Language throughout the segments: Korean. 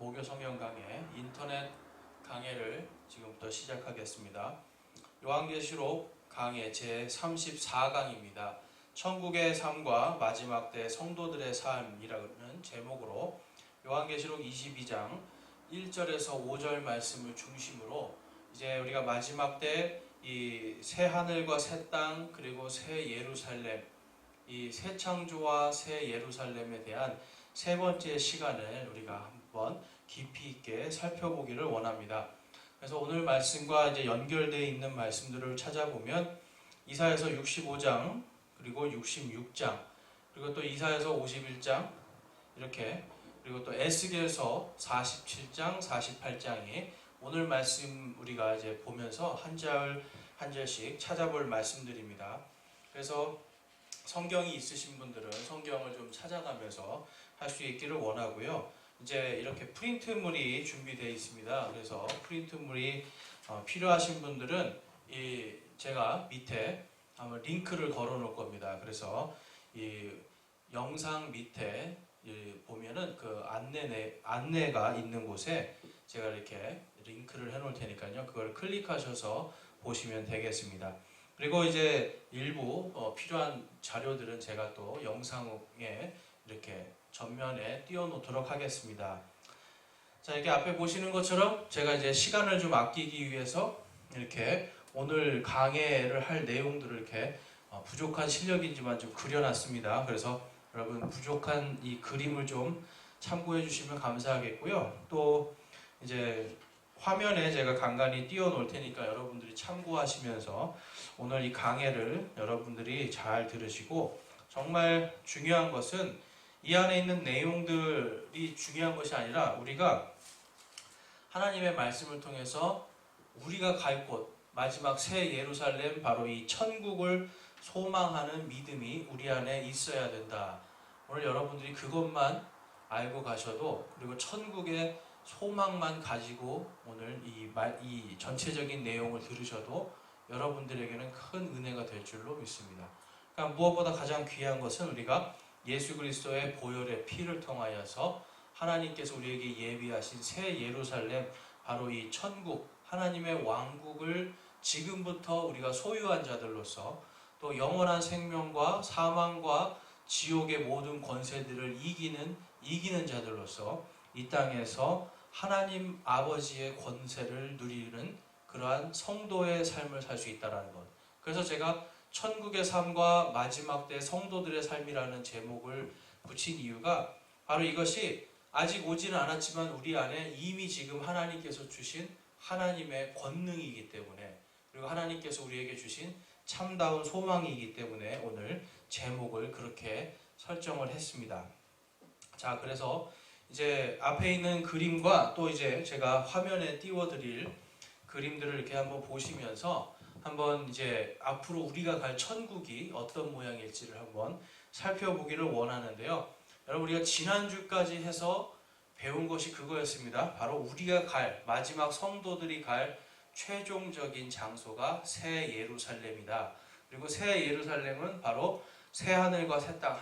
고교 성경 강해 인터넷 강해를 지금부터 시작하겠습니다. 요한계시록 강해 제34강입니다. 천국의 삶과 마지막 때 성도들의 삶이라는 제목으로 요한계시록 22장 1절에서 5절 말씀을 중심으로 이제 우리가 마지막 때 이 새 하늘과 새 땅 그리고 새 예루살렘, 이 새 창조와 새 예루살렘에 대한 세 번째 시간을 우리가 한번 깊이 있게 살펴보기를 원합니다. 그래서 오늘 말씀과 이제 연결되어 있는 말씀들을 찾아보면 이사야서 65장 그리고 66장 그리고 또 이사야서 51장 이렇게 그리고 또 에스겔서 47장 48장이 오늘 말씀 우리가 이제 보면서 한 절 한 절씩 찾아볼 말씀들입니다. 그래서 성경이 있으신 분들은 성경을 좀 찾아가면서 할 수 있기를 원하고요. 이제 이렇게 프린트물이 준비되어 있습니다. 그래서 프린트물이 필요하신 분들은 제가 밑에 한번 링크를 걸어 놓을 겁니다. 그래서 이 영상 밑에 보면은 그 안내가 있는 곳에 제가 이렇게 링크를 해 놓을 테니까요. 그걸 클릭하셔서 보시면 되겠습니다. 그리고 이제 일부 필요한 자료들은 제가 또 영상에 이렇게 전면에 띄워놓도록 하겠습니다. 자, 이렇게 앞에 보시는 것처럼 제가 이제 시간을 좀 아끼기 위해서 이렇게 오늘 강해를 할 내용들을 이렇게 부족한 실력이지만 좀 그려놨습니다. 그래서 여러분 부족한 이 그림을 좀 참고해 주시면 감사하겠고요. 또 이제 화면에 제가 간간히 띄워 놓을 테니까 여러분들이 참고하시면서 오늘 이 강해를 여러분들이 잘 들으시고, 정말 중요한 것은 이 안에 있는 내용들이 중요한 것이 아니라 우리가 하나님의 말씀을 통해서 우리가 갈 곳, 마지막 새 예루살렘, 바로 이 천국을 소망하는 믿음이 우리 안에 있어야 된다. 오늘 여러분들이 그것만 알고 가셔도, 그리고 천국의 소망만 가지고 오늘 이 전체적인 내용을 들으셔도 여러분들에게는 큰 은혜가 될 줄로 믿습니다. 그러니까 무엇보다 가장 귀한 것은 우리가 예수 그리스도의 보혈의 피를 통하여서 하나님께서 우리에게 예비하신 새 예루살렘, 바로 이 천국, 하나님의 왕국을 지금부터 우리가 소유한 자들로서 또 영원한 생명과 사망과 지옥의 모든 권세들을 이기는 자들로서 이 땅에서 하나님 아버지의 권세를 누리는 그러한 성도의 삶을 살 수 있다는 것. 그래서 제가 천국의 삶과 마지막 때 성도들의 삶이라는 제목을 붙인 이유가 바로 이것이 아직 오지는 않았지만 우리 안에 이미 지금 하나님께서 주신 하나님의 권능이기 때문에, 그리고 하나님께서 우리에게 주신 참다운 소망이기 때문에 오늘 제목을 그렇게 설정을 했습니다. 자, 그래서 이제 앞에 있는 그림과 또 이제 제가 화면에 띄워드릴 그림들을 이렇게 한번 보시면서 한번 이제 앞으로 우리가 갈 천국이 어떤 모양일지를 한번 살펴보기를 원하는데요. 여러분, 우리가 지난주까지 해서 배운 것이 그거였습니다. 바로 우리가 갈, 마지막 성도들이 갈 최종적인 장소가 새 예루살렘이다. 그리고 새 예루살렘은 바로 새 하늘과 새 땅,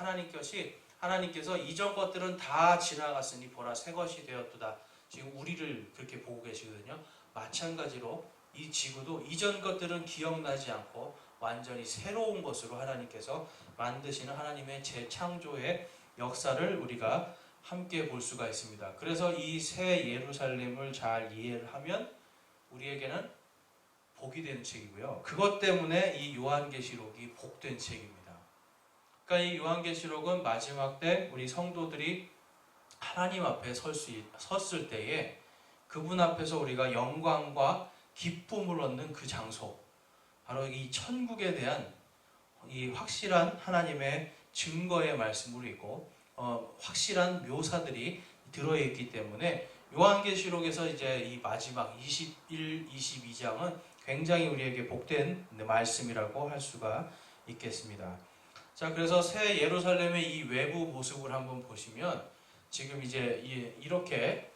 하나님께서 이전 것들은 다 지나갔으니 보라 새 것이 되었도다. 지금 우리를 그렇게 보고 계시거든요. 마찬가지로 이 지구도 이전 것들은 기억나지 않고 완전히 새로운 것으로 하나님께서 만드시는 하나님의 재창조의 역사를 우리가 함께 볼 수가 있습니다. 그래서 이 새 예루살렘을 잘 이해를 하면 우리에게는 복이 되는 책이고요. 그것 때문에 이 요한계시록이 복된 책입니다. 그러니까 이 요한계시록은 마지막 때 우리 성도들이 하나님 앞에 섰을 때에 그분 앞에서 우리가 영광과 기쁨을 얻는 그 장소, 바로 이 천국에 대한 이 확실한 하나님의 증거의 말씀으로 있고 확실한 묘사들이 들어있기 때문에 요한계시록에서 이제 이 마지막 21, 22장은 굉장히 우리에게 복된 말씀이라고 할 수가 있겠습니다. 자, 그래서 새 예루살렘의 이 외부 모습을 한번 보시면 지금 이제 이렇게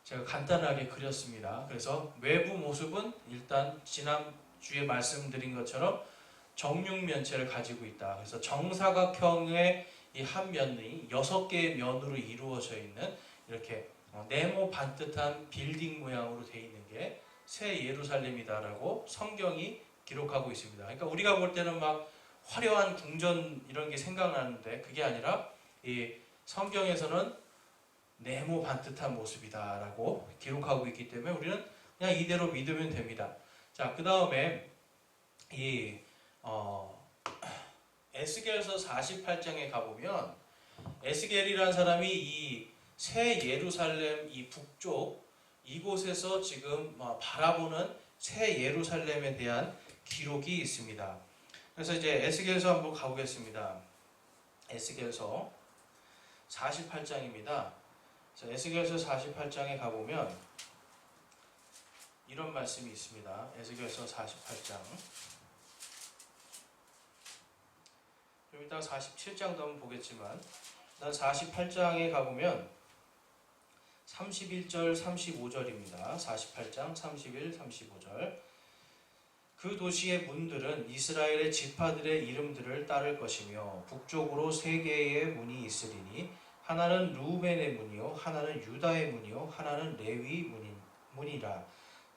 제가 간단하게 그렸습니다. 그래서 외부 모습은 일단 지난주에 말씀드린 것처럼 정육면체를 가지고 있다. 그래서 정사각형의 이 한 면이 6개의 면으로 이루어져 있는 이렇게 네모 반듯한 빌딩 모양으로 되어 있는 게 새 예루살렘이다라고 성경이 기록하고 있습니다. 그러니까 우리가 볼 때는 막 화려한 궁전 이런 게 생각나는데 그게 아니라 이 성경에서는 네모 반듯한 모습이다라고 기록하고 있기 때문에 우리는 그냥 이대로 믿으면 됩니다. 자, 그 다음에 이 에스겔서 48장에 가보면 에스겔이라는 사람이 이 새 예루살렘 이 북쪽 이곳에서 지금 바라보는 새 예루살렘에 대한 기록이 있습니다. 그래서 이제 에스겔서 한번 가보겠습니다. 에스겔서 48장입니다. 에스겔서 48장에 가보면 이런 말씀이 있습니다. 에스겔서 48장. 좀 이따가 47장도 한번 보겠지만 일단 48장에 가보면 31절 35절입니다. 48장 31, 35절. 그 도시의 문들은 이스라엘의 지파들의 이름들을 따를 것이며 북쪽으로 세 개의 문이 있으리니 하나는 루벤의 문이요 하나는 유다의 문이요 하나는 레위 문이라.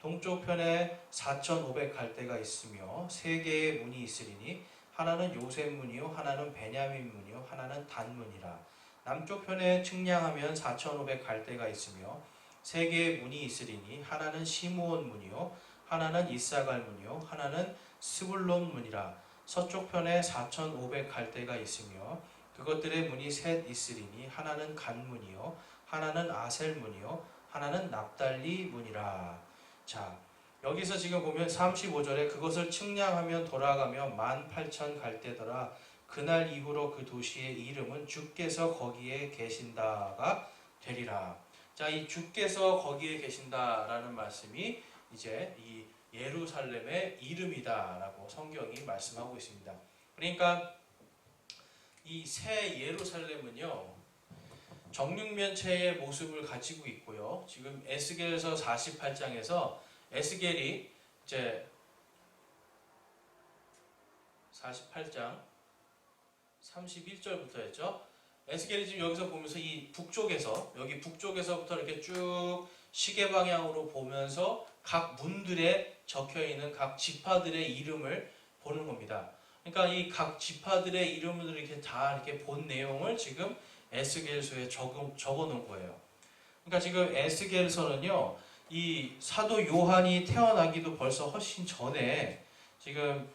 동쪽 편에 4,500 갈대가 있으며 세 개의 문이 있으리니 하나는 요셉 문이요 하나는 베냐민 문이요 하나는 단 문이라. 남쪽 편에 측량하면 4,500 갈대가 있으며 세 개의 문이 있으리니 하나는 시므온 문이요 하나는 이사갈 문이요 하나는 스불론 문이라. 서쪽 편에 4,500 갈대가 있으며 그것들의 문이 셋 있으리니 하나는 간 문이요 하나는 아셀 문이요 하나는 납달리 문이라. 자, 여기서 지금 보면 35절에 그것을 측량하면 돌아가며 18,000 갈대더라. 그날 이후로 그 도시의 이름은 주께서 거기에 계신다가 되리라. 자, 이 주께서 거기에 계신다라는 말씀이 이제 이 예루살렘의 이름이다라고 성경이 말씀하고 있습니다. 그러니까 이 새 예루살렘은요 정육면체의 모습을 가지고 있고요. 지금 에스겔서 48장에서 에스겔이 이제 48장 31절부터였죠. 에스겔이 지금 여기서 보면서 이 북쪽에서 여기 북쪽에서부터 이렇게 쭉 시계 방향으로 보면서 각 문들에 적혀 있는 각 지파들의 이름을 보는 겁니다. 그러니까 이 각 지파들의 이름을 이렇게 다 이렇게 본 내용을 지금 에스겔서에 적어 놓은 거예요. 그러니까 지금 에스겔서는요, 이 사도 요한이 태어나기도 벌써 훨씬 전에 지금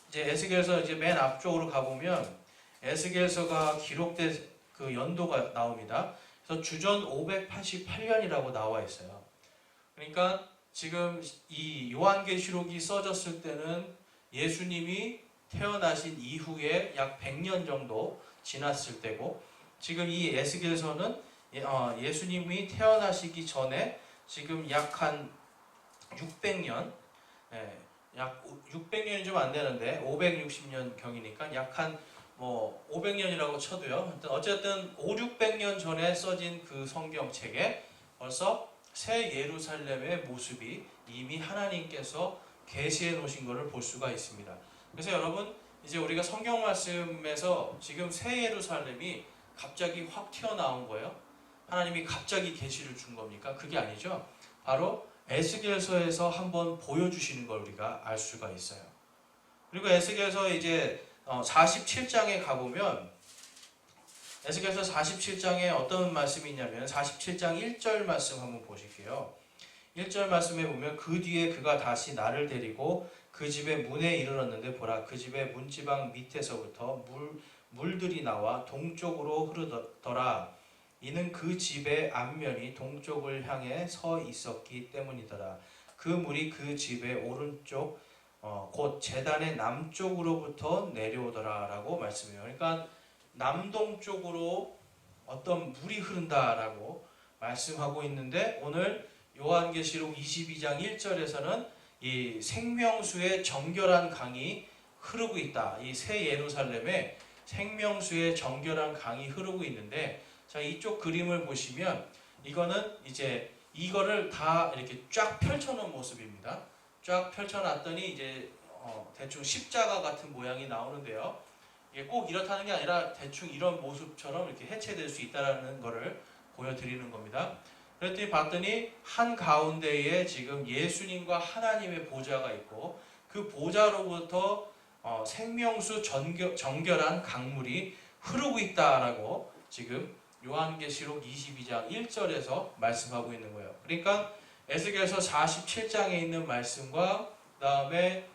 이제 에스겔서 이제 맨 앞쪽으로 가보면 에스겔서가 기록된 그 연도가 나옵니다. 그래서 주전 588년이라고 나와 있어요. 그러니까 지금 이 요한계시록이 써졌을 때는 예수님이 태어나신 이후에 약 100년 정도 지났을 때고 지금 이 에스겔서는 예수님이 태어나시기 전에 지금 약 한 600년, 약 600년이 좀 안 되는데 560년 경이니까 약 한 500년이라고 쳐도요. 어쨌든 5, 600년 전에 써진 그 성경책에 벌써 새 예루살렘의 모습이 이미 하나님께서 계시해 놓으신 것을 볼 수가 있습니다. 그래서 여러분 이제 우리가 성경 말씀에서 지금 새 예루살렘이 갑자기 확 튀어나온 거예요. 하나님이 갑자기 계시를 준 겁니까? 그게 아니죠. 바로 에스겔서에서 한번 보여주시는 걸 우리가 알 수가 있어요. 그리고 에스겔서 이제 47장에 가보면 에스겔서 47장에 어떤 말씀이 있냐면 47장 1절 말씀 한번 보실게요. 1절 말씀에 보면 그 뒤에 그가 다시 나를 데리고 그 집의 문에 이르렀는데 보라 그 집의 문지방 밑에서부터 물들이 나와 동쪽으로 흐르더라. 이는 그 집의 앞면이 동쪽을 향해 서 있었기 때문이더라. 그 물이 그 집의 오른쪽 곧 제단의 남쪽으로부터 내려오더라 라고 말씀해요. 그러니까 남동쪽으로 어떤 물이 흐른다라고 말씀하고 있는데 오늘 요한계시록 22장 1절에서는 이 생명수의 정결한 강이 흐르고 있다. 이 새 예루살렘에 생명수의 정결한 강이 흐르고 있는데 자, 이쪽 그림을 보시면 이거는 이제 이거를 다 이렇게 쫙 펼쳐놓은 모습입니다. 쫙 펼쳐놨더니 이제 대충 십자가 같은 모양이 나오는데요. 이게 꼭 이렇다는 게 아니라 대충 이런 모습처럼 이렇게 해체될 수 있다는 것을 보여드리는 겁니다. 그랬더니 봤더니 한 가운데에 지금 예수님과 하나님의 보좌가 있고 그 보좌로부터 생명수 정결한 강물이 흐르고 있다라고 지금 요한계시록 22장 1절에서 말씀하고 있는 거예요. 그러니까 에스겔서 47장에 있는 말씀과 그 다음에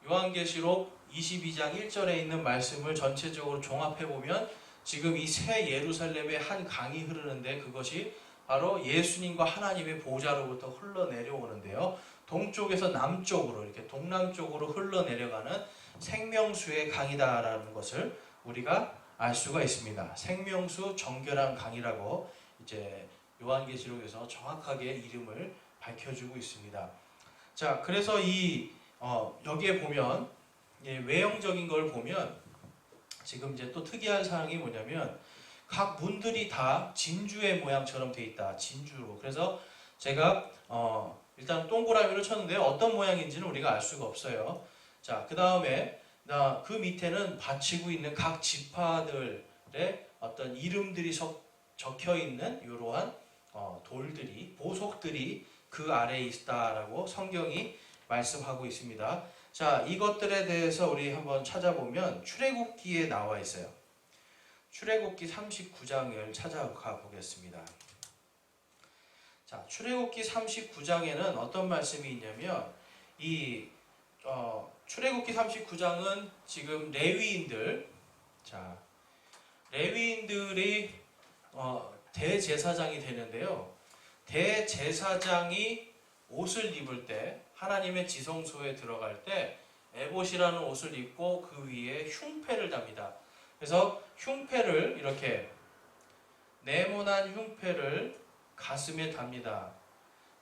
요한계시록 22장 1절에 있는 말씀을 전체적으로 종합해보면 지금 이 새 예루살렘에 한 강이 흐르는데 그것이 바로 예수님과 하나님의 보좌로부터 흘러내려오는데요. 동쪽에서 남쪽으로 이렇게 동남쪽으로 흘러내려가는 생명수의 강이다라는 것을 우리가 알 수가 있습니다. 생명수 정결한 강이라고 이제 요한계시록에서 정확하게 이름을 밝혀주고 있습니다. 자, 그래서 여기에 보면 외형적인 걸 보면 지금 이제 또 특이한 사항이 뭐냐면 각 문들이 다 진주의 모양처럼 돼 있다. 진주로. 그래서 제가 일단 동그라미로 쳤는데 어떤 모양인지는 우리가 알 수가 없어요. 자, 그 다음에 그 밑에는 받치고 있는 각 지파들의 어떤 이름들이 적혀 있는 이러한 돌들이 보석들이 그 아래에 있다라고 성경이 말씀하고 있습니다. 자, 이것들에 대해서 우리 한번 찾아보면 출애굽기에 나와 있어요. 출애굽기 39장을 찾아가 보겠습니다. 자, 출애굽기 39장에는 어떤 말씀이 있냐면 출애굽기 39장은 지금 레위인들이 대제사장이 되는데요. 대제사장이 옷을 입을 때 하나님의 지성소에 들어갈 때 에봇이라는 옷을 입고 그 위에 흉패를 답니다. 그래서 흉패를 이렇게 네모난 흉패를 가슴에 답니다.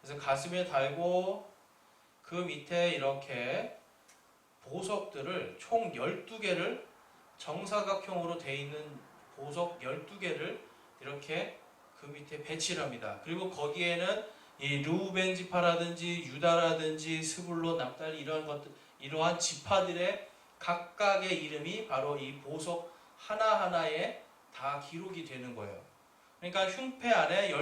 그래서 가슴에 달고 그 밑에 이렇게 보석들을 총 12개를 정사각형으로 되어 있는 보석 12개를 이렇게 그 밑에 배치를 합니다. 그리고 거기에는 이 르우벤 지파라든지 유다라든지 스불론, 납달리 이러한 지파들의 각각의 이름이 바로 이 보석 하나하나에 다 기록이 되는 거예요. 그러니까 흉패 안에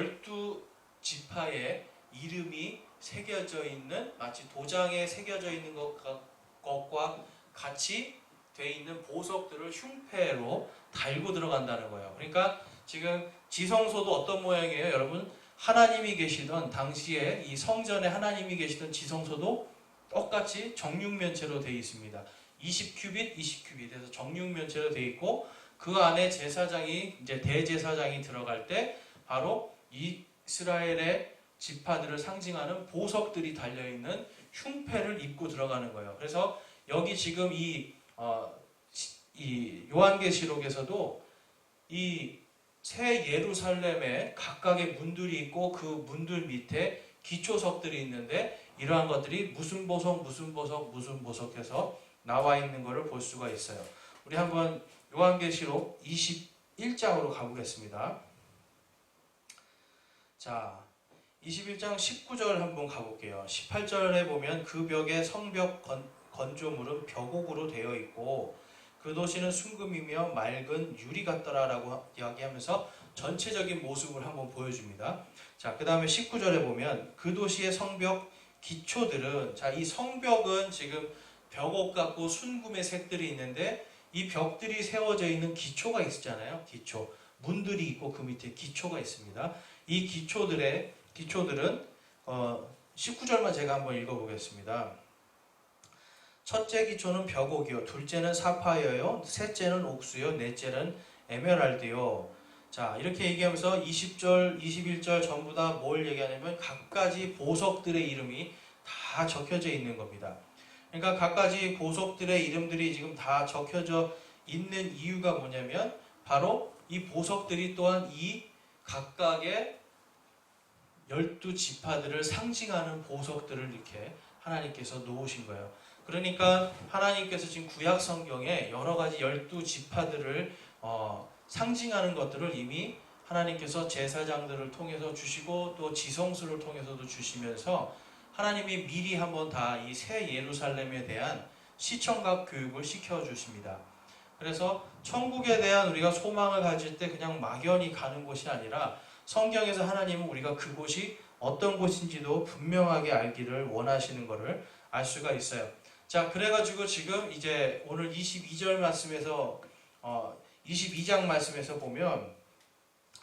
12지파의 이름이 새겨져 있는 마치 도장에 새겨져 있는 것과 같이 되어 있는 보석들을 흉패로 달고 들어간다는 거예요. 그러니까 지금 지성소도 어떤 모양이에요? 여러분, 하나님이 계시던 당시에 이 성전에 하나님이 계시던 지성소도 똑같이 정육면체로 되어 있습니다. 20큐빗, 20큐빗 해서 정육면체로 되어 있고 그 안에 제사장이 이제 대제사장이 들어갈 때 바로 이스라엘의 지파들을 상징하는 보석들이 달려 있는 흉패를 입고 들어가는 거예요. 그래서 여기 지금 이 요한계시록에서도 이 새 예루살렘에 각각의 문들이 있고 그 문들 밑에 기초석들이 있는데 이러한 것들이 무슨 보석 해서 나와 있는 것을 볼 수가 있어요. 우리 한번 요한계시록 21장으로 가보겠습니다. 자, 21장 19절 한번 가볼게요. 18절에 보면 그 벽에 성벽 건조물은 벽옥으로 되어 있고 그 도시는 순금이며 맑은 유리 같더라라고 이야기하면서 전체적인 모습을 한번 보여줍니다. 자, 그 다음에 19절에 보면 그 도시의 성벽 기초들은, 자, 이 성벽은 지금 벽옥 같고 순금의 색들이 있는데 이 벽들이 세워져 있는 기초가 있잖아요. 기초. 문들이 있고 그 밑에 기초가 있습니다. 이 기초들은 19절만 제가 한번 읽어보겠습니다. 첫째 기초는 벽옥이요, 둘째는 사파이어요, 셋째는 옥수요, 넷째는 에메랄드요. 자, 이렇게 얘기하면서 20절, 21절 전부 다 뭘 얘기하냐면 각가지 보석들의 이름이 다 적혀져 있는 겁니다. 그러니까 각가지 보석들의 이름들이 지금 다 적혀져 있는 이유가 뭐냐면 바로 이 보석들이 또한 이 각각의 12지파들을 상징하는 보석들을 이렇게 하나님께서 놓으신 거예요. 그러니까 하나님께서 지금 구약 성경에 여러 가지 12지파들을 상징하는 것들을 이미 하나님께서 제사장들을 통해서 주시고 또 지성수를 통해서도 주시면서 하나님이 미리 한번 다 이 새 예루살렘에 대한 시청각 교육을 시켜주십니다. 그래서 천국에 대한 우리가 소망을 가질 때 그냥 막연히 가는 곳이 아니라 성경에서 하나님은 우리가 그곳이 어떤 곳인지도 분명하게 알기를 원하시는 것을 알 수가 있어요. 자, 그래가지고 지금 이제 오늘 22절 말씀에서 22장 말씀에서 보면,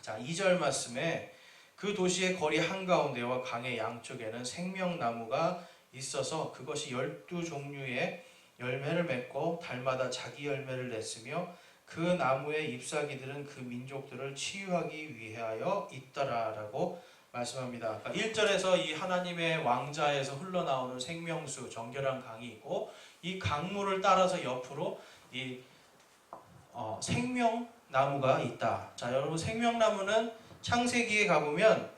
자, 2절 말씀에 그 도시의 거리 한가운데와 강의 양쪽에는 생명나무가 있어서 그것이 12종류의 열매를 맺고 달마다 자기 열매를 냈으며 그 나무의 잎사귀들은 그 민족들을 치유하기 위하여 있더라라고 말씀합니다. 그러니까 1절에서 이 하나님의 왕자에서 흘러나오는 생명수 정결한 강이 있고 이 강물을 따라서 옆으로 이 생명나무가 있다. 자, 여러분 생명나무는 창세기에 가보면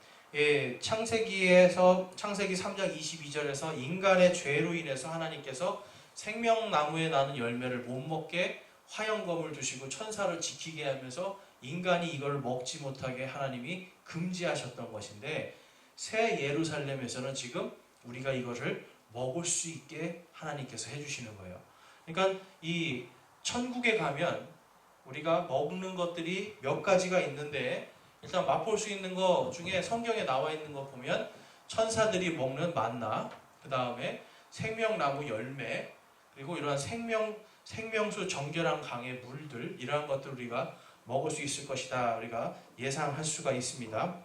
창세기에서 창세기 3장 22절에서 인간의 죄로 인해서 하나님께서 생명나무에 나는 열매를 못 먹게 화영검을 두시고 천사를 지키게 하면서 인간이 이걸 먹지 못하게 하나님이 금지하셨던 것인데 새 예루살렘에서는 지금 우리가 이것을 먹을 수 있게 하나님께서 해주시는 거예요. 그러니까 이 천국에 가면 우리가 먹는 것들이 몇 가지가 있는데 일단 맛볼 수 있는 것 중에 성경에 나와 있는 거 보면 천사들이 먹는 만나, 그 다음에 생명나무 열매, 그리고 이러한 생명수 정결한 강의 물들, 이러한 것들 우리가 먹을 수 있을 것이다 우리가 예상할 수가 있습니다.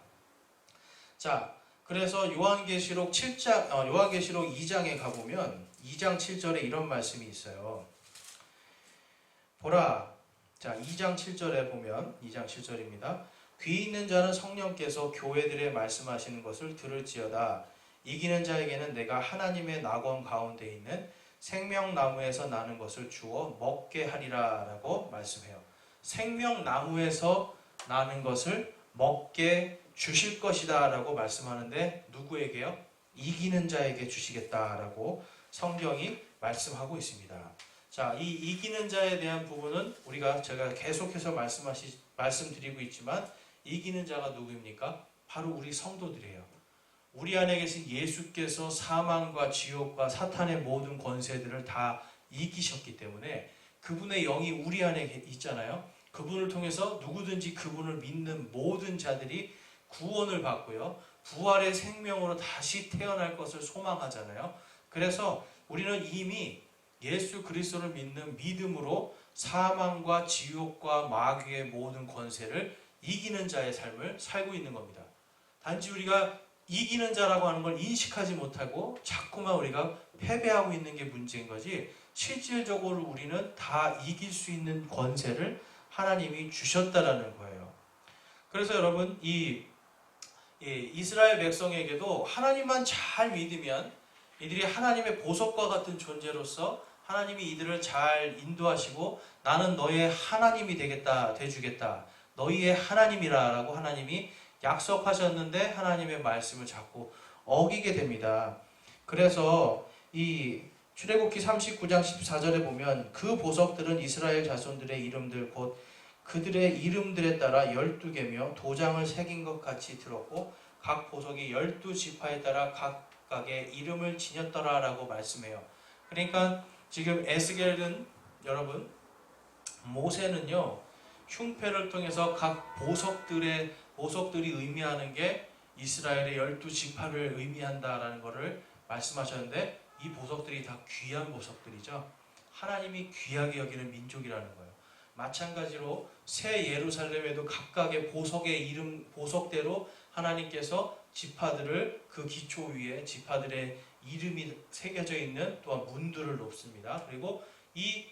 자, 그래서 요한계시록 2장에 가보면 2장 7절에 이런 말씀이 있어요. 보라, 자 2장 7절에 보면 2장 7절입니다. 귀 있는 자는 성령께서 교회들에 말씀하시는 것을 들을지어다. 이기는 자에게는 내가 하나님의 낙원 가운데 있는 생명나무에서 나는 것을 주어 먹게 하리라 라고 말씀해요. 생명나무에서 나는 것을 먹게 주실 것이다 라고 말씀하는데 누구에게요? 이기는 자에게 주시겠다라고 성경이 말씀하고 있습니다. 자, 이 이기는 자에 대한 부분은 제가 계속해서 말씀드리고 있지만 이기는 자가 누구입니까? 바로 우리 성도들이에요. 우리 안에 계신 예수께서 사망과 지옥과 사탄의 모든 권세들을 다 이기셨기 때문에 그분의 영이 우리 안에 있잖아요. 그분을 통해서 누구든지 그분을 믿는 모든 자들이 구원을 받고요. 부활의 생명으로 다시 태어날 것을 소망하잖아요. 그래서 우리는 이미 예수 그리스도를 믿는 믿음으로 사망과 지옥과 마귀의 모든 권세를 이기는 자의 삶을 살고 있는 겁니다. 단지 우리가 이기는 자라고 하는 걸 인식하지 못하고 자꾸만 우리가 패배하고 있는 게 문제인 거지 실질적으로 우리는 다 이길 수 있는 권세를 하나님이 주셨다라는 거예요. 그래서 여러분 이 이스라엘 백성에게도 하나님만 잘 믿으면 이들이 하나님의 보석과 같은 존재로서 하나님이 이들을 잘 인도하시고 나는 너의 하나님이 되주겠다. 너희의 하나님이라 라고 하나님이 약속하셨는데 하나님의 말씀을 자꾸 어기게 됩니다. 그래서 이 출애굽기 39장 14절에 보면 그 보석들은 이스라엘 자손들의 이름들 곧 그들의 이름들에 따라 12개며 도장을 새긴 것 같이 들었고 각 보석이 12지파에 따라 각각의 이름을 지녔더라 라고 말씀해요. 그러니까 지금 에스겔은 여러분 모세는요 흉패를 통해서 각 보석들이 의미하는 게 이스라엘의 12지파를 의미한다라는 것을 말씀하셨는데 이 보석들이 다 귀한 보석들이죠. 하나님이 귀하게 여기는 민족이라는 거예요. 마찬가지로 새 예루살렘에도 각각의 보석대로 하나님께서 지파들을 그 기초 위에 지파들의 이름이 새겨져 있는 또한 문들을 놓습니다. 그리고 이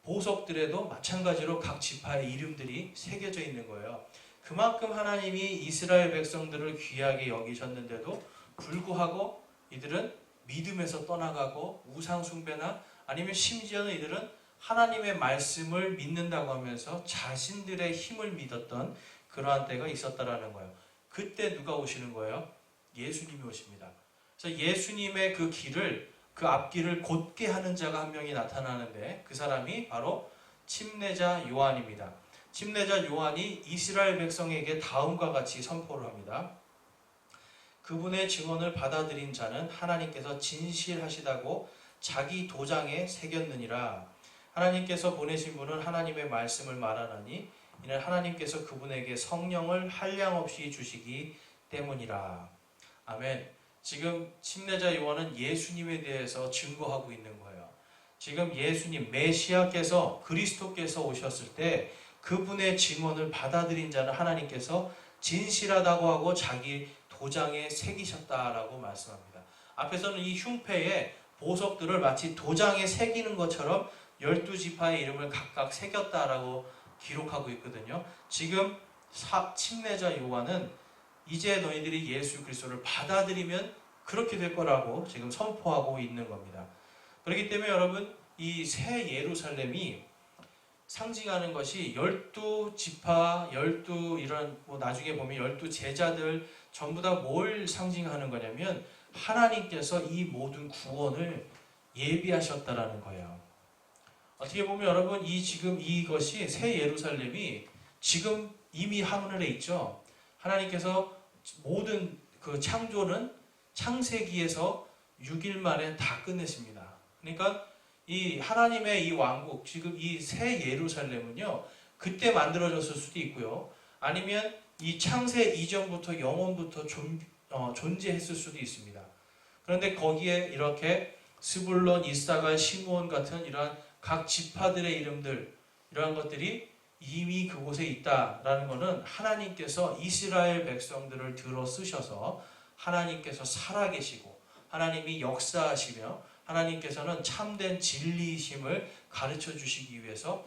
보석들에도 마찬가지로 각 지파의 이름들이 새겨져 있는 거예요. 그만큼 하나님이 이스라엘 백성들을 귀하게 여기셨는데도 불구하고 이들은 믿음에서 떠나가고 우상숭배나 아니면 심지어는 이들은 하나님의 말씀을 믿는다고 하면서 자신들의 힘을 믿었던 그러한 때가 있었다라는 거예요. 그때 누가 오시는 거예요? 예수님이 오십니다. 그래서 예수님의 그 길을 그 앞길을 곧게 하는 자가 한 명이 나타나는데 그 사람이 바로 침례자 요한입니다. 침례자 요한이 이스라엘 백성에게 다음과 같이 선포를 합니다. 그분의 증언을 받아들인 자는 하나님께서 진실하시다고 자기 도장에 새겼느니라. 하나님께서 보내신 분은 하나님의 말씀을 말하나니 이는 하나님께서 그분에게 성령을 한량없이 주시기 때문이라. 아멘. 지금 침례자 요한은 예수님에 대해서 증거하고 있는 거예요. 지금 예수님 메시아께서 그리스도께서 오셨을 때 그분의 증언을 받아들인 자는 하나님께서 진실하다고 하고 자기 도장에 새기셨다라고 말씀합니다. 앞에서는 이 흉패에 보석들을 마치 도장에 새기는 것처럼 12지파의 이름을 각각 새겼다라고 기록하고 있거든요. 지금 침례자 요한은 이제 너희들이 예수 그리스도를 받아들이면 그렇게 될 거라고 지금 선포하고 있는 겁니다. 그렇기 때문에 여러분, 이 새 예루살렘이 상징하는 것이 12지파, 12 이런 나중에 보면 12제자들 전부 다 뭘 상징하는 거냐면 하나님께서 이 모든 구원을 예비하셨다라는 거예요. 어떻게 보면 여러분, 지금 이것이 새 예루살렘이 지금 이미 하늘에 있죠. 하나님께서 모든 그 창조는 창세기에서 6일 만에 다 끝내십니다. 그러니까 이 하나님의 이 왕국, 지금 이 새 예루살렘은요, 그때 만들어졌을 수도 있고요. 아니면 이 창세 이전부터 영원부터 존재했을 수도 있습니다. 그런데 거기에 이렇게 스불론, 이사갈, 시므온 같은 이러한 각 지파들의 이름들, 이러한 것들이 이미 그곳에 있다라는 것은 하나님께서 이스라엘 백성들을 들어 쓰셔서 하나님께서 살아계시고 하나님이 역사하시며 하나님께서는 참된 진리이심을 가르쳐 주시기 위해서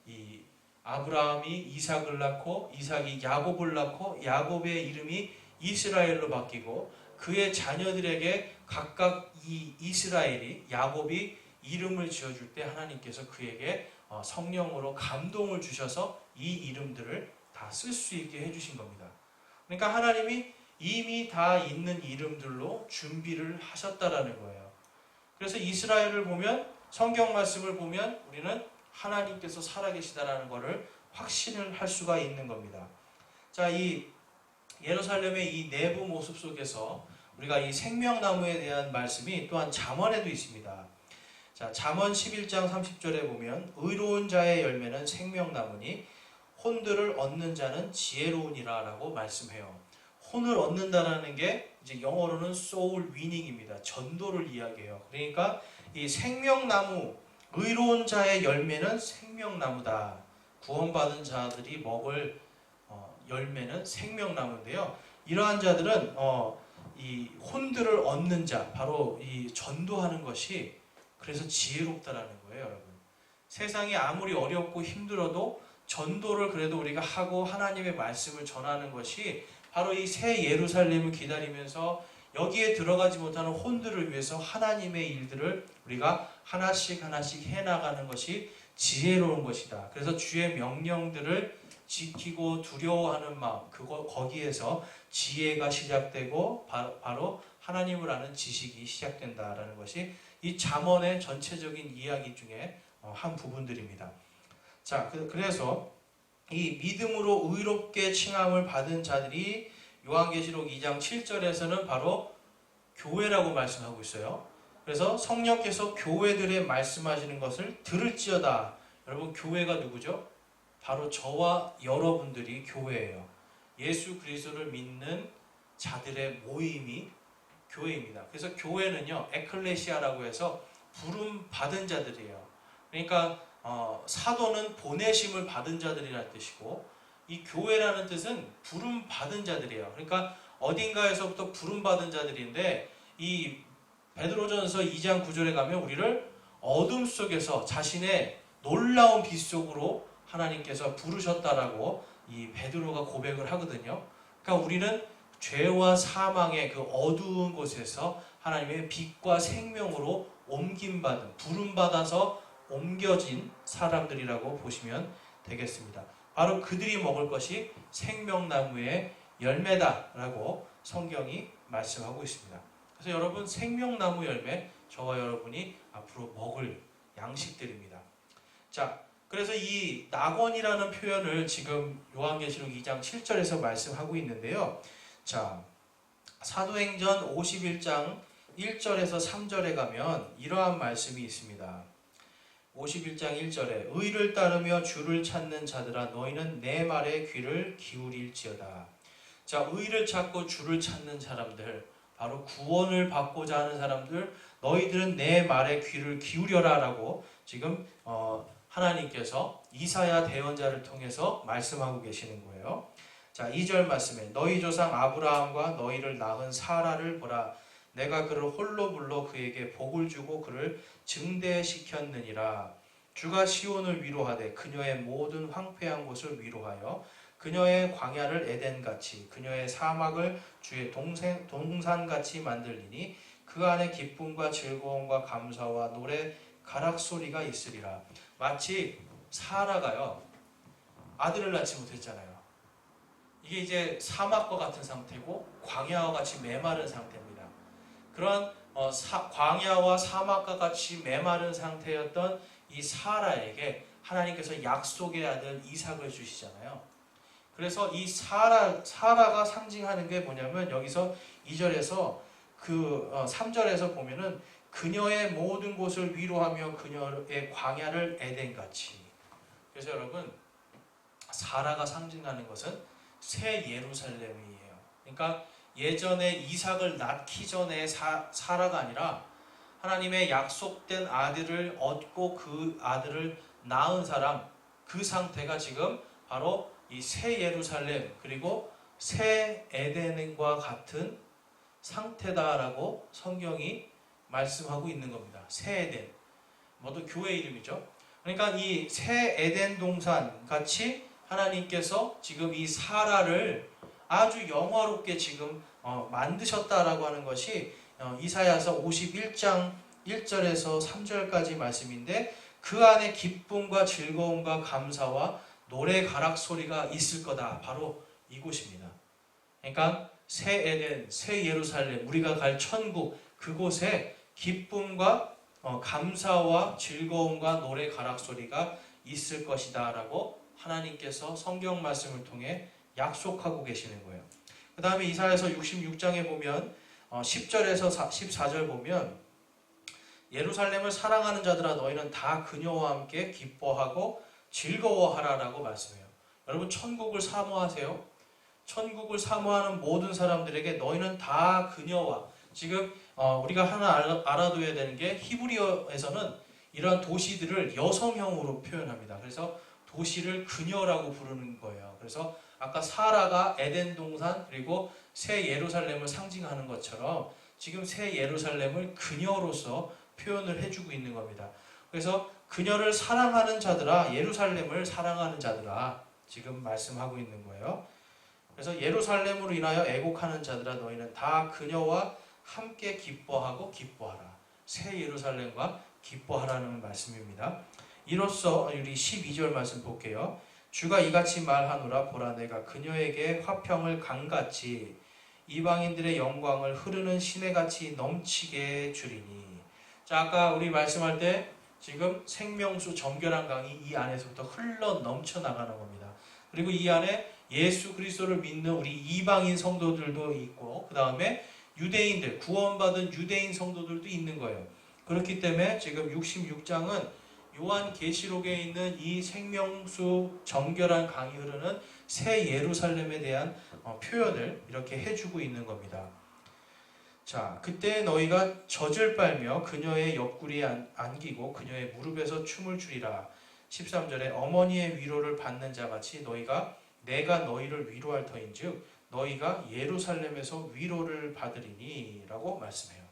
이 아브라함이 이삭을 낳고 이삭이 야곱을 낳고 야곱의 이름이 이스라엘로 바뀌고 그의 자녀들에게 각각 이 이스라엘이 야곱이 이름을 지어줄 때 하나님께서 그에게 성령으로 감동을 주셔서 이 이름들을 다 쓸 수 있게 해주신 겁니다. 그러니까 하나님이 이미 다 있는 이름들로 준비를 하셨다라는 거예요. 그래서 이스라엘을 보면, 성경 말씀을 보면 우리는 하나님께서 살아계시다라는 것을 확신을 할 수가 있는 겁니다. 자, 이 예루살렘의 이 내부 모습 속에서 우리가 이 생명나무에 대한 말씀이 또한 잠언에도 있습니다. 자, 잠언 11장 30절에 보면 의로운 자의 열매는 생명나무니 혼들을 얻는 자는 지혜로우니라 라고 말씀해요. 혼을 얻는다라는 게 이제 영어로는 soul winning입니다. 전도를 이야기해요. 그러니까 이 생명나무, 의로운 자의 열매는 생명나무다. 구원받은 자들이 먹을 열매는 생명나무인데요. 이러한 자들은 이 혼들을 얻는 자, 바로 이 전도하는 것이 그래서 지혜롭다라는 거예요, 여러분. 세상이 아무리 어렵고 힘들어도 전도를 그래도 우리가 하고 하나님의 말씀을 전하는 것이 바로 이 새 예루살렘을 기다리면서 여기에 들어가지 못하는 혼들을 위해서 하나님의 일들을 우리가 하나씩 하나씩 해나가는 것이 지혜로운 것이다. 그래서 주의 명령들을 지키고 두려워하는 마음, 거기에서 지혜가 시작되고 바로 하나님을 아는 지식이 시작된다라는 것이 이 잠언의 전체적인 이야기 중에 한 부분들입니다. 자, 그래서 이 믿음으로 의롭게 칭함을 받은 자들이 요한계시록 2장 7절에서는 바로 교회라고 말씀하고 있어요. 그래서 성령께서 교회들에 말씀하시는 것을 들을지어다. 여러분, 교회가 누구죠? 바로 저와 여러분들이 교회예요. 예수 그리스도를 믿는 자들의 모임이 교회입니다. 그래서 교회는요, 에클레시아라고 해서 부름 받은 자들이에요. 그러니까 사도는 보내심을 받은 자들이라는 뜻이고, 이 교회라는 뜻은 부름 받은 자들이에요. 그러니까 어딘가에서부터 부름 받은 자들인데, 이 베드로전서 2장 9절에 가면 우리를 어둠 속에서 자신의 놀라운 빛 속으로 하나님께서 부르셨다라고 이 베드로가 고백을 하거든요. 그러니까 우리는 죄와 사망의 그 어두운 곳에서 하나님의 빛과 생명으로 옮김받은, 부름받아서 옮겨진 사람들이라고 보시면 되겠습니다. 바로 그들이 먹을 것이 생명나무의 열매다라고 성경이 말씀하고 있습니다. 그래서 여러분, 생명나무 열매, 저와 여러분이 앞으로 먹을 양식들입니다. 자, 그래서 이 낙원이라는 표현을 지금 요한계시록 2장 7절에서 말씀하고 있는데요. 자, 사도행전 51장 1절에서 3절에 가면 이러한 말씀이 있습니다. 51장 1절에 의를 따르며 주를 찾는 자들아 너희는 내 말에 귀를 기울일지어다. 자, 의를 찾고 주를 찾는 사람들, 바로 구원을 받고자 하는 사람들, 너희들은 내 말에 귀를 기울여라 라고 지금 하나님께서 이사야 대언자를 통해서 말씀하고 계시는 거예요. 자, 2절 말씀에 너희 조상 아브라함과 너희를 낳은 사라를 보라. 내가 그를 홀로 불러 그에게 복을 주고 그를 증대시켰느니라. 주가 시온을 위로하되 그녀의 모든 황폐한 곳을 위로하여 그녀의 광야를 에덴같이 그녀의 사막을 주의 동산같이 만들리니 그 안에 기쁨과 즐거움과 감사와 노래 가락소리가 있으리라. 마치 사라가요, 아들을 낳지 못했잖아요. 이게 이제 사막과 같은 상태고 광야와 같이 메마른 상태입니다. 그런 광야와 사막과 같이 메마른 상태였던 이 사라에게 하나님께서 약속의 아들 이삭을 주시잖아요. 그래서 이 사라가 상징하는 게 뭐냐면 여기서 2절에서 3절에서 보면은 그녀의 모든 곳을 위로하며 그녀의 광야를 에덴같이. 그래서 여러분, 사라가 상징하는 것은 새 예루살렘이에요. 그러니까 예전에 이삭을 낳기 전에 사라가 아니라 하나님의 약속된 아들을 얻고 그 아들을 낳은 사람, 그 상태가 지금 바로 이 새 예루살렘 그리고 새 에덴과 같은 상태다라고 성경이 말씀하고 있는 겁니다. 새 에덴, 모두 교회 이름이죠. 그러니까 이 새 에덴 동산 같이 하나님께서 지금 이 사라를 아주 영화롭게 지금 만드셨다라고 하는 것이 이사야서 51장 1절에서 3절까지 말씀인데, 그 안에 기쁨과 즐거움과 감사와 노래 가락 소리가 있을 거다. 바로 이곳입니다. 그러니까 새 에덴, 새 예루살렘, 우리가 갈 천국, 그곳에 기쁨과 감사와 즐거움과 노래 가락 소리가 있을 것이다 라고 하나님께서 성경 말씀을 통해 약속하고 계시는 거예요. 그 다음에 이사야서 66장에 보면 10절에서 14절 보면 예루살렘을 사랑하는 자들아 너희는 다 그녀와 함께 기뻐하고 즐거워하라라고 말씀해요. 여러분, 천국을 사모하세요? 천국을 사모하는 모든 사람들에게 너희는 다 그녀와, 지금 우리가 하나 알아둬야 되는 게 히브리어에서는 이런 도시들을 여성형으로 표현합니다. 그래서 도시를 그녀라고 부르는 거예요. 그래서 아까 사라가 에덴 동산 그리고 새 예루살렘을 상징하는 것처럼 지금 새 예루살렘을 그녀로서 표현을 해주고 있는 겁니다. 그래서 그녀를 사랑하는 자들아, 예루살렘을 사랑하는 자들아, 지금 말씀하고 있는 거예요. 그래서 예루살렘으로 인하여 애곡하는 자들아 너희는 다 그녀와 함께 기뻐하고 기뻐하라. 새 예루살렘과 기뻐하라는 말씀입니다. 이로써 우리 12절 말씀 볼게요. 주가 이같이 말하노라. 보라, 내가 그녀에게 화평을 강같이 이방인들의 영광을 흐르는 시내같이 넘치게 주리니. 자, 아까 우리 말씀할 때 지금 생명수 정결한 강이 이 안에서부터 흘러 넘쳐 나가는 겁니다. 그리고 이 안에 예수 그리스도를 믿는 우리 이방인 성도들도 있고, 그 다음에 유대인들, 구원받은 유대인 성도들도 있는 거예요. 그렇기 때문에 지금 66장은 요한계시록에 있는 이 생명수 정결한 강이 흐르는 새 예루살렘에 대한 표현을 이렇게 해주고 있는 겁니다. 자, 그때 너희가 젖을 빨며 그녀의 옆구리에 안기고 그녀의 무릎에서 춤을 추리라. 13절에 어머니의 위로를 받는 자같이 내가 너희를 위로할 터인즉 너희가 예루살렘에서 위로를 받으리니 라고 말씀해요.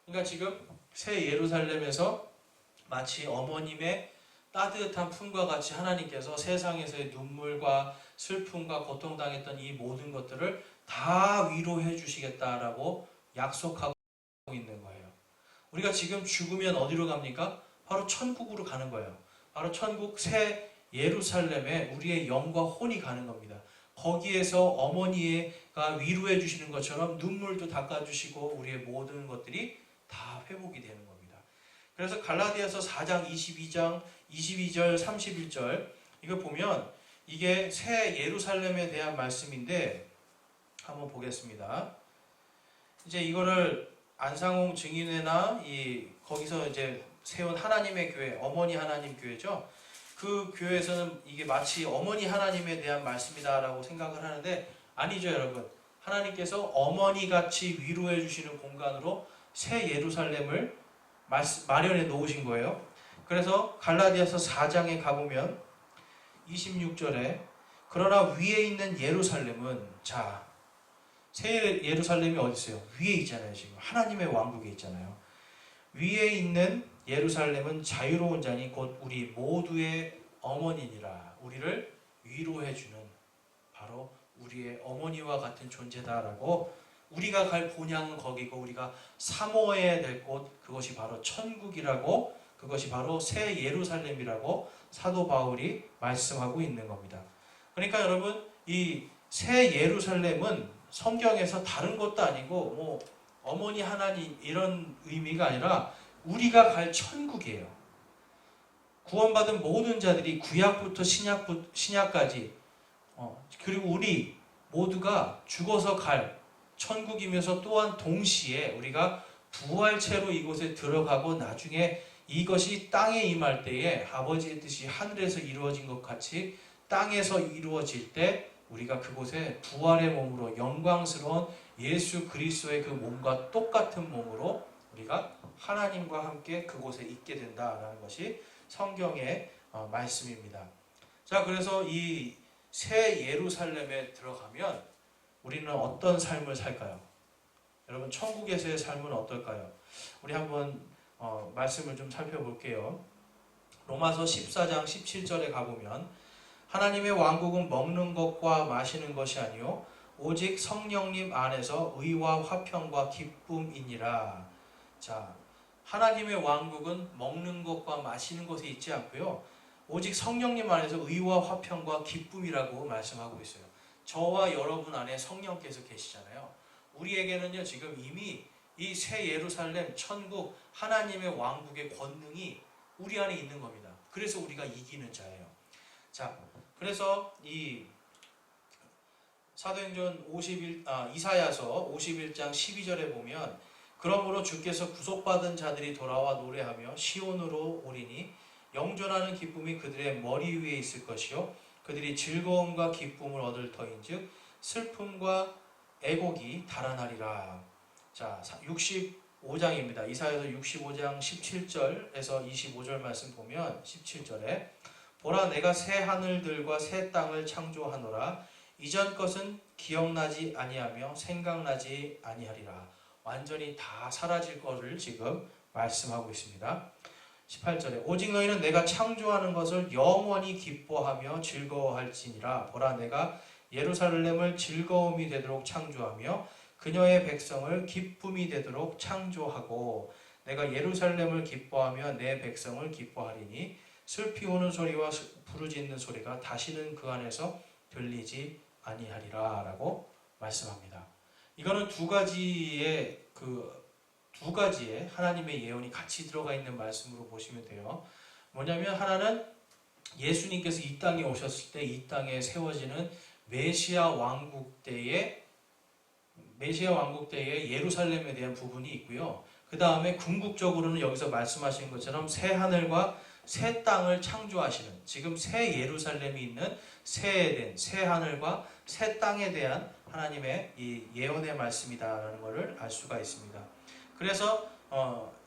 그러니까 지금 새 예루살렘에서 마치 어머님의 따뜻한 품과 같이 하나님께서 세상에서의 눈물과 슬픔과 고통당했던 이 모든 것들을 다 위로해 주시겠다라고 약속하고 있는 거예요. 우리가 지금 죽으면 어디로 갑니까? 바로 천국으로 가는 거예요. 바로 천국 새 예루살렘에 우리의 영과 혼이 가는 겁니다. 거기에서 어머니가 위로해 주시는 것처럼 눈물도 닦아주시고 우리의 모든 것들이 다 회복이 되는 겁니다. 그래서 갈라디아서 4장 22절 31절 이거 보면 이게 새 예루살렘에 대한 말씀인데 한번 보겠습니다. 이제 이거를 안상홍 증인회나 거기서 이제 세운 하나님의 교회, 어머니 하나님 교회죠. 그 교회에서는 이게 마치 어머니 하나님에 대한 말씀이다라고 생각을 하는데 아니죠, 여러분. 하나님께서 어머니같이 위로해 주시는 공간으로 새 예루살렘을 마련해 놓으신 거예요. 그래서 갈라디아서 4장에 가보면 26절에 그러나 위에 있는 예루살렘은 자, 새 예루살렘이 어디 있어요? 위에 있잖아요. 지금 하나님의 왕국에 있잖아요. 위에 있는 예루살렘은 자유로운 자니 곧 우리 모두의 어머니니라. 우리를 위로해주는 바로 우리의 어머니와 같은 존재다라고, 우리가 갈 본향은 거기고 우리가 사모해야 될 곳, 그것이 바로 천국이라고, 그것이 바로 새 예루살렘이라고 사도 바울이 말씀하고 있는 겁니다. 그러니까 여러분, 이 새 예루살렘은 성경에서 다른 것도 아니고 뭐 어머니 하나님 이런 의미가 아니라 우리가 갈 천국이에요. 구원받은 모든 자들이 구약부터 신약까지 그리고 우리 모두가 죽어서 갈 천국이면서 또한 동시에 우리가 부활체로 이곳에 들어가고 나중에 이것이 땅에 임할 때에 아버지의 뜻이 하늘에서 이루어진 것 같이 땅에서 이루어질 때 우리가 그곳에 부활의 몸으로 영광스러운 예수 그리스도의 그 몸과 똑같은 몸으로 우리가 하나님과 함께 그곳에 있게 된다라는 것이 성경의 말씀입니다. 자, 그래서 이 새 예루살렘에 들어가면 우리는 어떤 삶을 살까요? 여러분, 천국에서의 삶은 어떨까요? 우리 한번 말씀을 좀 살펴볼게요. 로마서 14장 17절에 가보면 하나님의 왕국은 먹는 것과 마시는 것이 아니요 오직 성령님 안에서 의와 화평과 기쁨이니라. 자, 하나님의 왕국은 먹는 것과 마시는 것에 있지 않고요, 오직 성령님 안에서 의와 화평과 기쁨이라고 말씀하고 있어요. 저와 여러분 안에 성령께서 계시잖아요. 우리에게는요 지금 이미 이 새 예루살렘 천국 하나님의 왕국의 권능이 우리 안에 있는 겁니다. 그래서 우리가 이기는 자예요. 자, 그래서 이 사도행전 이사야서 51장 12절에 보면 그러므로 주께서 구속받은 자들이 돌아와 노래하며 시온으로 오리니 영존하는 기쁨이 그들의 머리 위에 있을 것이요 그들이 즐거움과 기쁨을 얻을 터인즉 슬픔과 애곡이 달아나리라. 자, 65장입니다. 이사야서 65장 17절에서 25절 말씀 보면 17절에 보라 내가 새 하늘들과 새 땅을 창조하노라 이전 것은 기억나지 아니하며 생각나지 아니하리라. 완전히 다 사라질 것을 지금 말씀하고 있습니다. 18절에 오직 너희는 내가 창조하는 것을 영원히 기뻐하며 즐거워할지니라. 보라 내가 예루살렘을 즐거움이 되도록 창조하며 그녀의 백성을 기쁨이 되도록 창조하고 내가 예루살렘을 기뻐하며 내 백성을 기뻐하리니 슬피 우는 소리와 부르짖는 소리가 다시는 그 안에서 들리지 아니하리라 라고 말씀합니다. 이거는 두 가지의 하나님의 예언이 같이 들어가 있는 말씀으로 보시면 돼요. 뭐냐면 하나는 예수님께서 이 땅에 오셨을 때 이 땅에 세워지는 메시아 왕국 때의 예루살렘에 대한 부분이 있고요. 그 다음에 궁극적으로는 여기서 말씀하신 것처럼 새 하늘과 새 땅을 창조하시는, 지금 새 예루살렘이 있는 새 에덴, 새 하늘과 새 땅에 대한 하나님의 이 예언의 말씀이다라는 것을 알 수가 있습니다. 그래서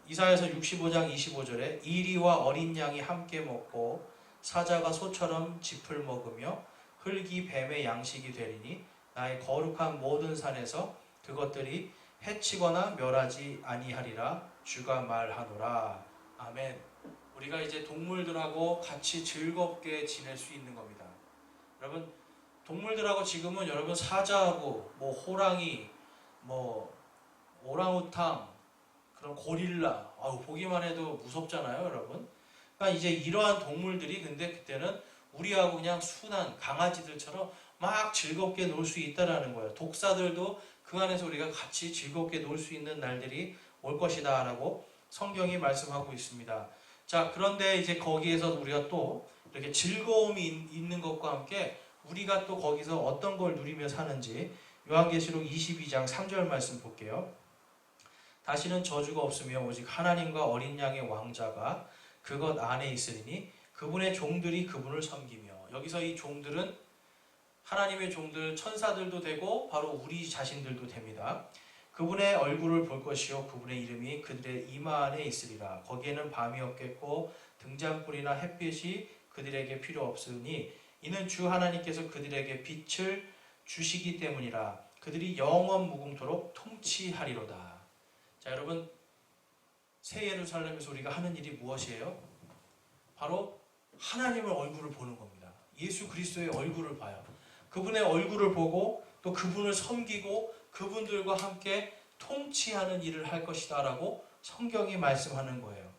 이사야서 65장 25절에 이리와 어린 양이 함께 먹고 사자가 소처럼 짚을 먹으며 흙이 뱀의 양식이 되리니 나의 거룩한 모든 산에서 그것들이 해치거나 멸하지 아니하리라 주가 말하노라. 아멘. 우리가 이제 동물들하고 같이 즐겁게 지낼 수 있는 겁니다. 여러분, 동물들하고 지금은 여러분 사자하고 뭐 호랑이, 뭐 오랑우탕, 그런 고릴라, 보기만 해도 무섭잖아요, 여러분. 그러니까 이제 이러한 동물들이 근데 그때는 우리하고 그냥 순한 강아지들처럼 막 즐겁게 놀 수 있다라는 거예요. 독사들도 그 안에서 우리가 같이 즐겁게 놀 수 있는 날들이 올 것이다 라고 성경이 말씀하고 있습니다. 자, 그런데 이제 거기에서 우리가 또 이렇게 즐거움이 있는 것과 함께 우리가 또 거기서 어떤 걸 누리며 사는지 요한계시록 22장 3절 말씀 볼게요. 다시는 저주가 없으며 오직 하나님과 어린 양의 왕자가 그것 안에 있으리니 그분의 종들이 그분을 섬기며. 여기서 이 종들은 하나님의 종들, 천사들도 되고 바로 우리 자신들도 됩니다. 그분의 얼굴을 볼 것이요 그분의 이름이 그들의 이마 안에 있으리라. 거기에는 밤이 없겠고 등잔불이나 햇빛이 그들에게 필요 없으니 이는 주 하나님께서 그들에게 빛을 주시기 때문이라. 그들이 영원 무궁토록 통치하리로다. 자, 여러분, 새 예루살렘에서 우리가 하는 일이 무엇이에요? 바로 하나님의 얼굴을 보는 겁니다. 예수 그리스도의 얼굴을 봐요. 그분의 얼굴을 보고 또 그분을 섬기고 그분들과 함께 통치하는 일을 할 것이다 라고 성경이 말씀하는 거예요.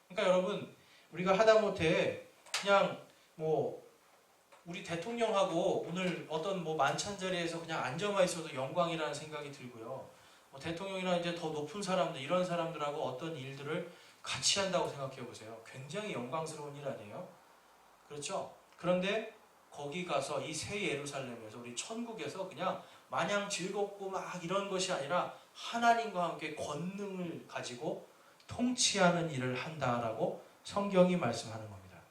그러니까 여러분, 우리가 하다못해 그냥 우리 대통령하고 오늘 어떤 만찬 자리에서 그냥 앉아만 있어도 영광이라는 생각이 들고요. 대통령이나 이제 더 높은 사람들, 이런 사람들하고 어떤 일들을 같이 한다고 생각해 보세요. 굉장히 영광스러운 일 아니에요? 그렇죠? 그런데 거기 가서 이 새 예루살렘에서 우리 천국에서 그냥 마냥 즐겁고 막 이런 것이 아니라 하나님과 함께 권능을 가지고 통치하는 일을 한다라고 성경이 말씀하는 겁니다.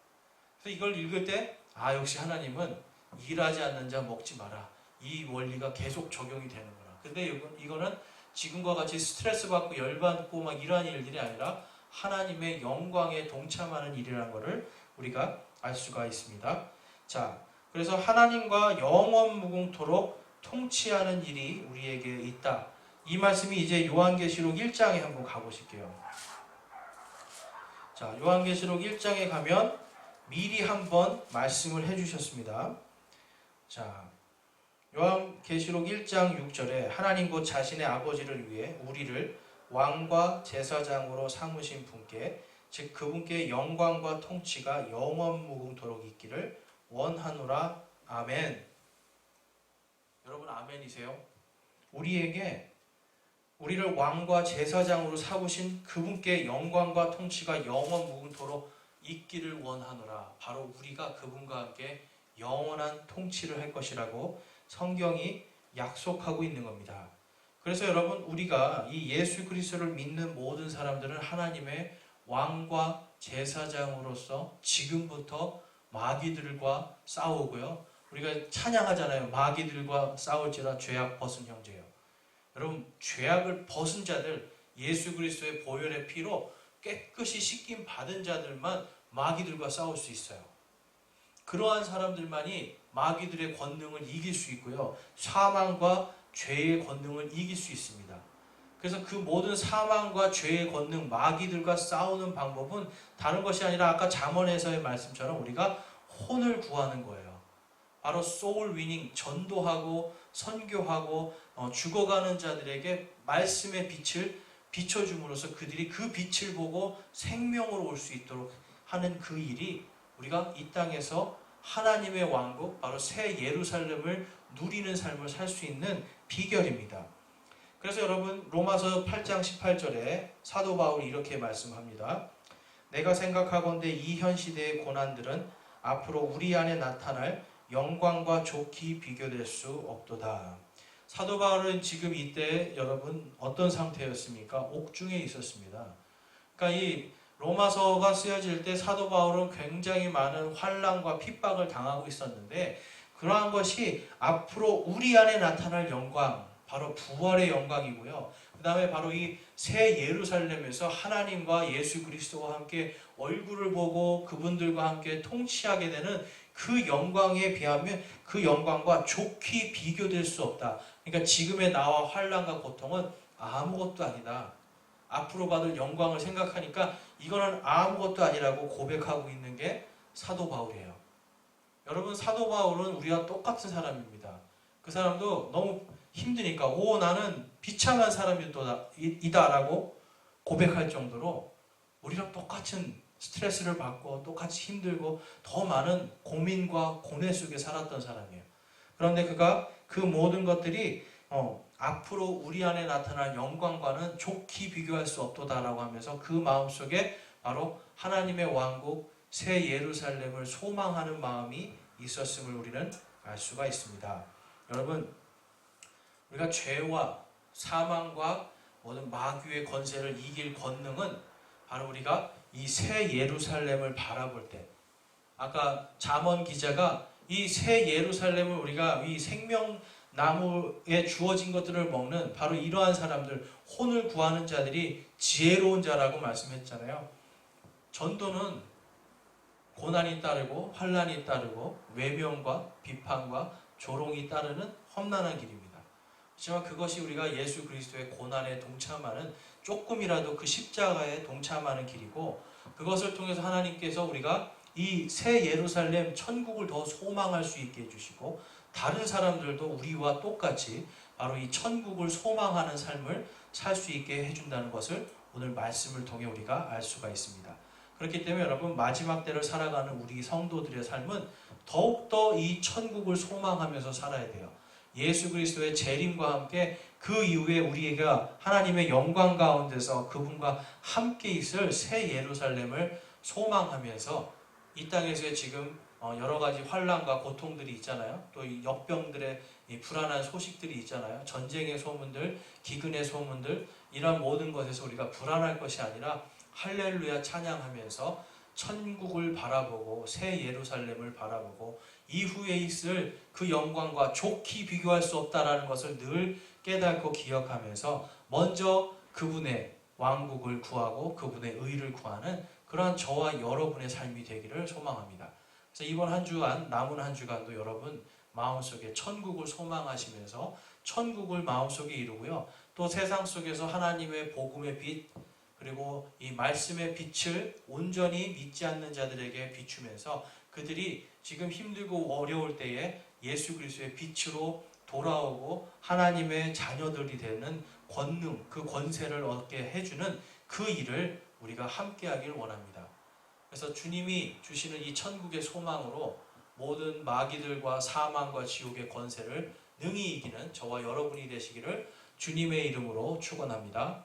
그래서 이걸 읽을 때 역시 하나님은 일하지 않는 자 먹지 마라. 이 원리가 계속 적용이 되는구나. 근데 이거는 지금과 같이 스트레스 받고 열받고 막 이러한 일들이 아니라 하나님의 영광에 동참하는 일이라는 것을 우리가 알 수가 있습니다. 자, 그래서 하나님과 영원 무궁토록 통치하는 일이 우리에게 있다. 이 말씀이 이제 요한계시록 1장에 한번 가보실게요. 자, 요한계시록 1장에 가면 미리 한번 말씀을 해주셨습니다. 자, 요한계시록 1장 6절에 하나님 곧 자신의 아버지를 위해 우리를 왕과 제사장으로 삼으신 분께 즉 그분께 영광과 통치가 영원 무궁토록 있기를 원하노라. 아멘. 여러분 아멘이세요? 우리를 왕과 제사장으로 삼으신 그분께 영광과 통치가 영원 무궁토록 있기를 원하노라. 바로 우리가 그분과 함께 영원한 통치를 할 것이라고 성경이 약속하고 있는 겁니다. 그래서 여러분 우리가 이 예수 그리스도를 믿는 모든 사람들은 하나님의 왕과 제사장으로서 지금부터 마귀들과 싸우고요. 우리가 찬양하잖아요. 마귀들과 싸울지라 죄악 벗은 형제요. 여러분 죄악을 벗은 자들, 예수 그리스도의 보혈의 피로 깨끗이 씻김 받은 자들만 마귀들과 싸울 수 있어요. 그러한 사람들만이 마귀들의 권능을 이길 수 있고요. 사망과 죄의 권능을 이길 수 있습니다. 그래서 그 모든 사망과 죄의 권능, 마귀들과 싸우는 방법은 다른 것이 아니라 아까 잠언에서의 말씀처럼 우리가 혼을 구하는 거예요. 바로 소울 위닝, 전도하고 선교하고 죽어가는 자들에게 말씀의 빛을 비춰줌으로써 그들이 그 빛을 보고 생명으로 올 수 있도록 하는 그 일이 우리가 이 땅에서 하나님의 왕국, 바로 새 예루살렘을 누리는 삶을 살 수 있는 비결입니다. 그래서 여러분 로마서 8장 18절에 사도 바울이 이렇게 말씀합니다. 내가 생각하건대 이 현 시대의 고난들은 앞으로 우리 안에 나타날 영광과 좋게 비교될 수 없도다. 사도 바울은 지금 이때 여러분 어떤 상태였습니까? 옥중에 있었습니다. 그러니까 이 로마서가 쓰여질 때 사도 바울은 굉장히 많은 환난과 핍박을 당하고 있었는데 그러한 것이 앞으로 우리 안에 나타날 영광, 바로 부활의 영광이고요. 그 다음에 바로 이 새 예루살렘에서 하나님과 예수 그리스도와 함께 얼굴을 보고 그분들과 함께 통치하게 되는 그 영광에 비하면 그 영광과 좋게 비교될 수 없다. 그러니까 지금의 나와 환난과 고통은 아무것도 아니다. 앞으로 받을 영광을 생각하니까 이거는 아무것도 아니라고 고백하고 있는 게 사도 바울이에요. 여러분 사도 바울은 우리와 똑같은 사람입니다. 그 사람도 너무 힘드니까 나는 비참한 사람이다라고 고백할 정도로 우리랑 똑같은 스트레스를 받고 똑같이 힘들고 더 많은 고민과 고뇌 속에 살았던 사람이에요. 그런데 그가 그 모든 것들이 앞으로 우리 안에 나타날 영광과는 좋게 비교할 수 없도다라고 하면서 그 마음속에 바로 하나님의 왕국 새 예루살렘을 소망하는 마음이 있었음을 우리는 알 수가 있습니다. 여러분 우리가 죄와 사망과 모든 마귀의 권세를 이길 권능은 바로 우리가 이 새 예루살렘을 바라볼 때, 아까 잠언 기자가 이 새 예루살렘을 우리가 이 생명나무에 주어진 것들을 먹는 바로 이러한 사람들, 혼을 구하는 자들이 지혜로운 자라고 말씀했잖아요. 전도는 고난이 따르고 환난이 따르고 외면과 비판과 조롱이 따르는 험난한 길입니다. 하지만 그것이 우리가 예수 그리스도의 고난에 동참하는, 조금이라도 그 십자가에 동참하는 길이고, 그것을 통해서 하나님께서 우리가 이 새 예루살렘 천국을 더 소망할 수 있게 해주시고, 다른 사람들도 우리와 똑같이 바로 이 천국을 소망하는 삶을 살 수 있게 해준다는 것을 오늘 말씀을 통해 우리가 알 수가 있습니다. 그렇기 때문에 여러분, 마지막 때를 살아가는 우리 성도들의 삶은 더욱더 이 천국을 소망하면서 살아야 돼요. 예수 그리스도의 재림과 함께 그 이후에 우리가 하나님의 영광 가운데서 그분과 함께 있을 새 예루살렘을 소망하면서 이 땅에서의 지금 여러 가지 환난과 고통들이 있잖아요. 또 이 역병들의 이 불안한 소식들이 있잖아요. 전쟁의 소문들, 기근의 소문들, 이런 모든 것에서 우리가 불안할 것이 아니라 할렐루야 찬양하면서 천국을 바라보고 새 예루살렘을 바라보고 이후에 있을 그 영광과 좋게 비교할 수 없다라는 것을 늘 깨닫고 기억하면서 먼저 그분의 왕국을 구하고 그분의 의를 구하는 그러한 저와 여러분의 삶이 되기를 소망합니다. 그래서 이번 한 주간, 남은 한 주간도 여러분 마음속에 천국을 소망하시면서 천국을 마음속에 이루고요. 또 세상 속에서 하나님의 복음의 빛, 그리고 이 말씀의 빛을 온전히 믿지 않는 자들에게 비추면서 그들이 지금 힘들고 어려울 때에 예수 그리스도의 빛으로 돌아오고 하나님의 자녀들이 되는 권능, 그 권세를 얻게 해주는 그 일을 우리가 함께 하길 원합니다. 그래서 주님이 주시는 이 천국의 소망으로 모든 마귀들과 사망과 지옥의 권세를 능히 이기는 저와 여러분이 되시기를 주님의 이름으로 축원합니다.